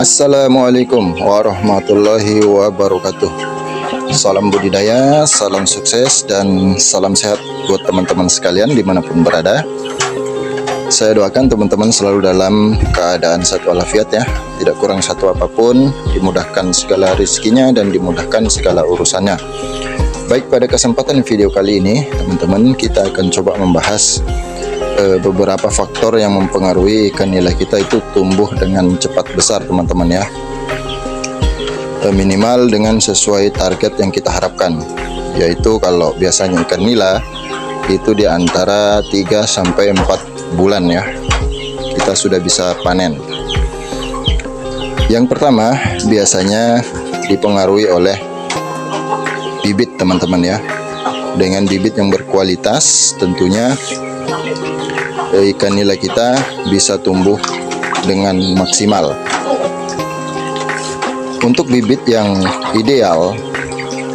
Assalamualaikum warahmatullahi wabarakatuh. Salam budidaya, salam sukses, dan salam sehat buat teman-teman sekalian dimanapun berada. Saya doakan teman-teman selalu dalam keadaan sehat walafiat ya, tidak kurang satu apapun, dimudahkan segala rezekinya dan dimudahkan segala urusannya. Baik, pada kesempatan video kali ini teman-teman, kita akan coba membahas beberapa faktor yang mempengaruhi ikan nila kita itu tumbuh dengan cepat besar teman-teman ya, minimal dengan sesuai target yang kita harapkan, yaitu kalau biasanya ikan nila itu di antara 3-4 bulan ya kita sudah bisa panen. Yang pertama biasanya dipengaruhi oleh bibit teman-teman ya. Dengan bibit yang berkualitas tentunya ikan nila kita bisa tumbuh dengan maksimal. Untuk bibit yang ideal,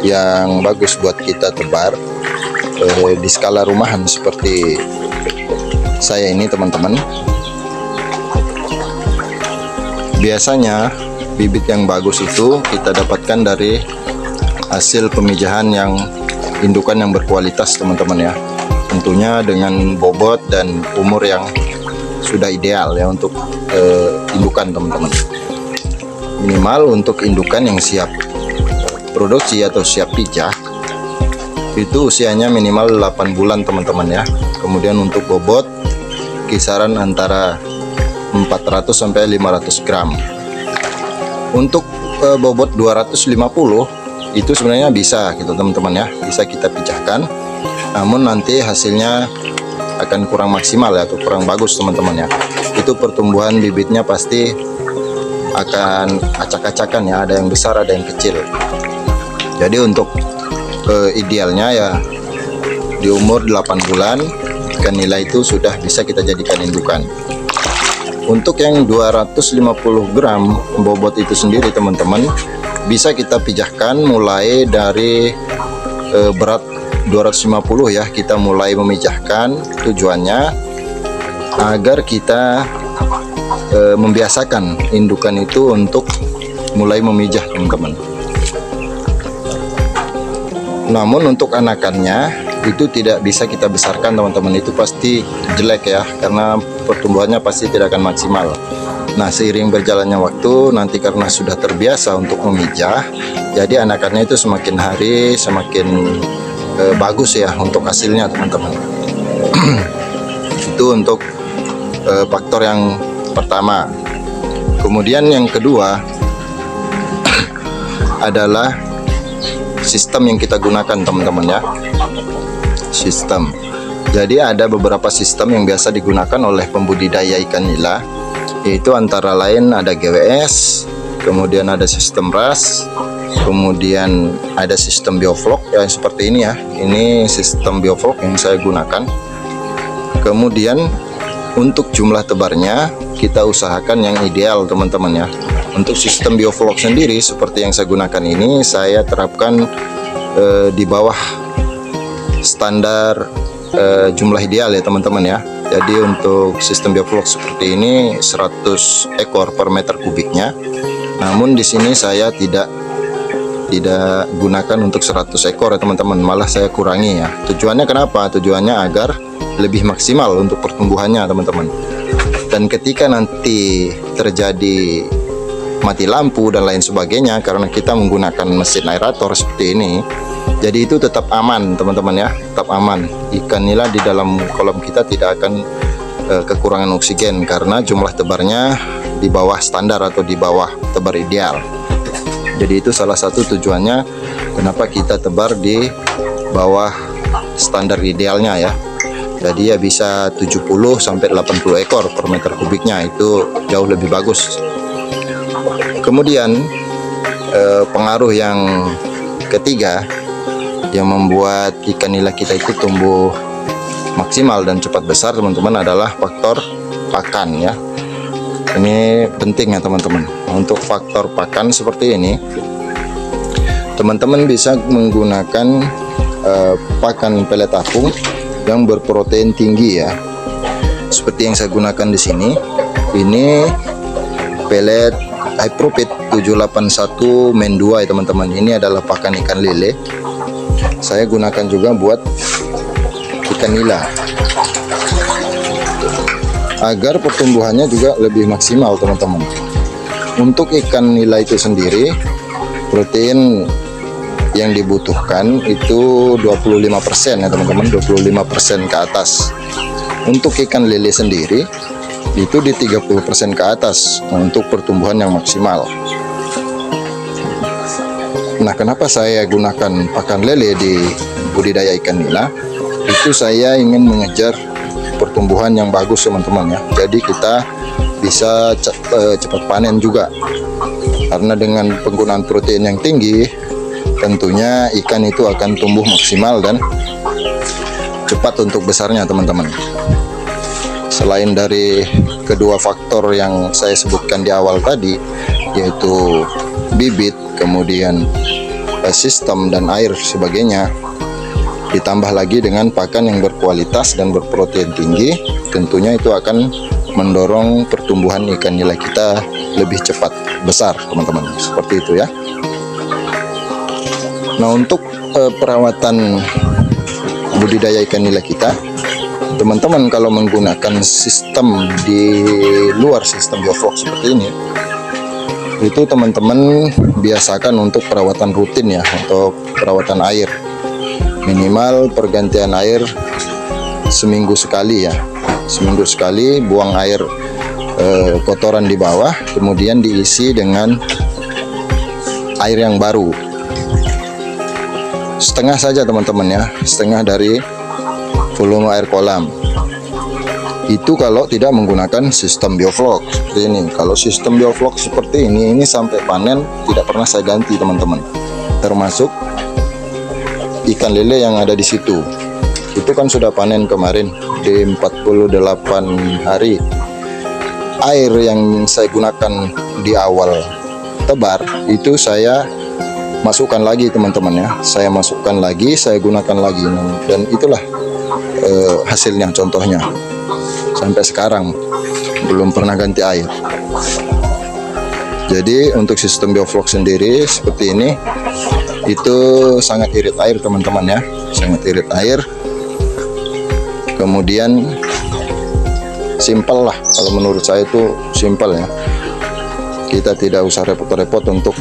yang bagus buat kita tebar di skala rumahan seperti saya ini teman-teman, biasanya bibit yang bagus itu kita dapatkan dari hasil pemijahan yang indukan yang berkualitas teman-teman ya, tentunya dengan bobot dan umur yang sudah ideal ya untuk indukan teman-teman. Minimal untuk indukan yang siap produksi atau siap pijah itu usianya minimal 8 bulan teman-teman ya. Kemudian untuk bobot kisaran antara 400 sampai 500 gram. Untuk bobot 250 itu sebenarnya bisa gitu teman-teman ya, bisa kita pijahkan, namun nanti hasilnya akan kurang maksimal ya, atau kurang bagus teman-teman ya. Itu pertumbuhan bibitnya pasti akan acak-acakan ya, ada yang besar ada yang kecil. Jadi untuk idealnya ya di umur 8 bulan ikan nila itu sudah bisa kita jadikan indukan. Untuk yang 250 gram bobot itu sendiri teman-teman, bisa kita pijahkan mulai dari berat 250 ya, kita mulai memijahkan. Tujuannya agar kita membiasakan indukan itu untuk mulai memijah teman-teman. Namun untuk anakannya itu tidak bisa kita besarkan teman-teman, itu pasti jelek ya, karena pertumbuhannya pasti tidak akan maksimal. Nah, seiring berjalannya waktu nanti karena sudah terbiasa untuk memijah, jadi anakannya itu semakin hari semakin bagus ya untuk hasilnya teman-teman. Itu untuk faktor yang pertama. Kemudian yang kedua adalah sistem yang kita gunakan teman-teman ya. Sistem, jadi ada beberapa sistem yang biasa digunakan oleh pembudidaya ikan nila, yaitu antara lain ada GWS, kemudian ada sistem RAS, kemudian ada sistem bioflok ya, seperti ini ya. Ini sistem bioflok yang saya gunakan. Kemudian untuk jumlah tebarnya kita usahakan yang ideal teman-teman ya. Untuk sistem bioflok sendiri seperti yang saya gunakan ini, saya terapkan di bawah standar jumlah ideal ya teman-teman ya. Jadi untuk sistem bioflok seperti ini 100 ekor per meter kubiknya. Namun di sini saya tidak gunakan untuk 100 ekor ya teman-teman, malah saya kurangi ya. Tujuannya kenapa? Tujuannya agar lebih maksimal untuk pertumbuhannya teman-teman. Dan ketika nanti terjadi mati lampu dan lain sebagainya karena kita menggunakan mesin aerator seperti ini, jadi itu tetap aman teman-teman ya, tetap aman. Ikan nila di dalam kolam kita tidak akan kekurangan oksigen karena jumlah tebarnya di bawah standar atau di bawah tebar ideal. Jadi itu salah satu tujuannya kenapa kita tebar di bawah standar idealnya ya. Jadi ya bisa 70 sampai 80 ekor per meter kubiknya, itu jauh lebih bagus. Kemudian pengaruh yang ketiga yang membuat ikan nila kita itu tumbuh maksimal dan cepat besar teman-teman adalah faktor pakan ya. Ini penting ya teman-teman. Untuk faktor pakan seperti ini, teman-teman bisa menggunakan pakan pelet apung yang berprotein tinggi ya. Seperti yang saya gunakan di sini, ini pelet Hypropit 781 Men 2 ya teman-teman. Ini adalah pakan ikan lele. Saya gunakan juga buat ikan nila agar pertumbuhannya juga lebih maksimal teman-teman. Untuk ikan nila itu sendiri, protein yang dibutuhkan itu 25% ya teman-teman, 25% ke atas. Untuk ikan lele sendiri itu di 30% ke atas untuk pertumbuhan yang maksimal. Nah, kenapa saya gunakan pakan lele di budidaya ikan nila? Itu saya ingin mengejar pertumbuhan yang bagus teman-teman ya. Jadi kita bisa cepat panen juga. Karena dengan penggunaan protein yang tinggi, tentunya ikan itu akan tumbuh maksimal dan cepat untuk besarnya teman-teman. Selain dari kedua faktor yang saya sebutkan di awal tadi, yaitu bibit, kemudian sistem dan air sebagainya, ditambah lagi dengan pakan yang berkualitas dan berprotein tinggi, tentunya itu akan mendorong pertumbuhan ikan nila kita lebih cepat besar teman-teman. Seperti itu ya. Nah, untuk perawatan budidaya ikan nila kita, teman-teman kalau menggunakan sistem di luar sistem bioflok seperti ini, itu teman-teman biasakan untuk perawatan rutin ya, untuk perawatan air. Minimal pergantian air seminggu sekali ya. Seminggu sekali buang air kotoran di bawah, kemudian diisi dengan air yang baru. Setengah saja teman-teman ya, setengah dari volume air kolam. Itu kalau tidak menggunakan sistem bioflok seperti ini. Kalau sistem bioflok seperti ini sampai panen tidak pernah saya ganti teman-teman. Termasuk ikan lele yang ada di situ. Itu kan sudah panen kemarin di 48 hari. Air yang saya gunakan di awal tebar itu saya masukkan lagi teman-teman ya. Saya masukkan lagi, saya gunakan lagi, dan itulah hasilnya, contohnya. Sampai sekarang belum pernah ganti air. Jadi untuk sistem bioflok sendiri seperti ini, itu sangat irit air teman-teman ya, sangat irit air. Kemudian simpel lah, kalau menurut saya itu simpel ya. Kita tidak usah repot-repot untuk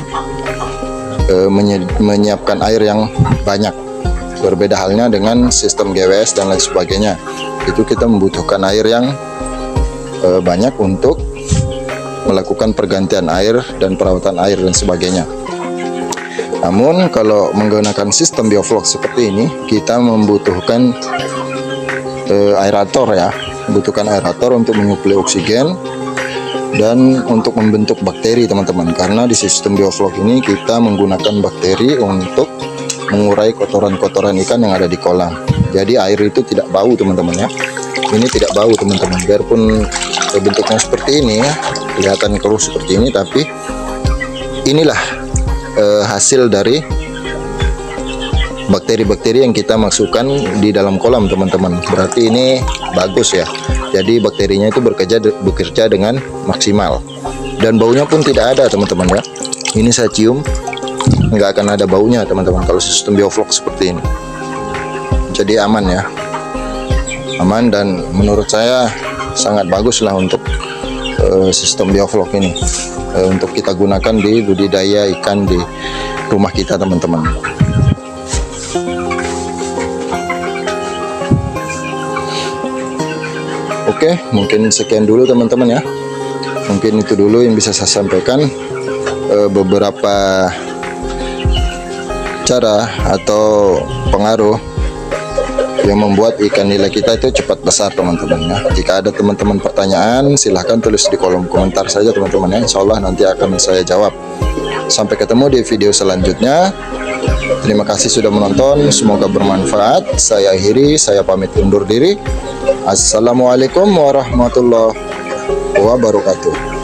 menyiapkan air yang banyak. Berbeda halnya dengan sistem GWS dan lain sebagainya. Itu kita membutuhkan air yang banyak untuk melakukan pergantian air dan perawatan air dan sebagainya. Namun kalau menggunakan sistem bioflok seperti ini, kita membutuhkan aerator ya, membutuhkan aerator untuk menyuplai oksigen dan untuk membentuk bakteri teman-teman. Karena di sistem bioflok ini kita menggunakan bakteri untuk mengurai kotoran-kotoran ikan yang ada di kolam. Jadi air itu tidak bau teman-teman ya. Ini tidak bau teman-teman, biarpun bentuknya seperti ini ya, kelihatan keruh seperti ini, tapi inilah hasil dari bakteri-bakteri yang kita masukkan di dalam kolam teman-teman. Berarti ini bagus ya. Jadi bakterinya itu bekerja dengan maksimal, dan baunya pun tidak ada teman-teman ya. Ini saya cium, nggak akan ada baunya teman-teman kalau sistem bioflok seperti ini. Jadi aman ya, aman, dan menurut saya sangat bagus lah untuk sistem bioflok ini untuk kita gunakan di budidaya ikan di rumah kita teman-teman. Oke, mungkin sekian dulu teman-teman ya. Mungkin itu dulu yang bisa saya sampaikan, beberapa cara atau pengaruh yang membuat ikan nila kita itu cepat besar teman-teman ya. Jika ada teman-teman pertanyaan, silahkan tulis di kolom komentar saja teman-teman ya. Insya Allah nanti akan saya jawab. Sampai ketemu di video selanjutnya. Terima kasih sudah menonton, semoga bermanfaat. Saya akhiri, saya pamit undur diri. Assalamualaikum warahmatullahi wabarakatuh.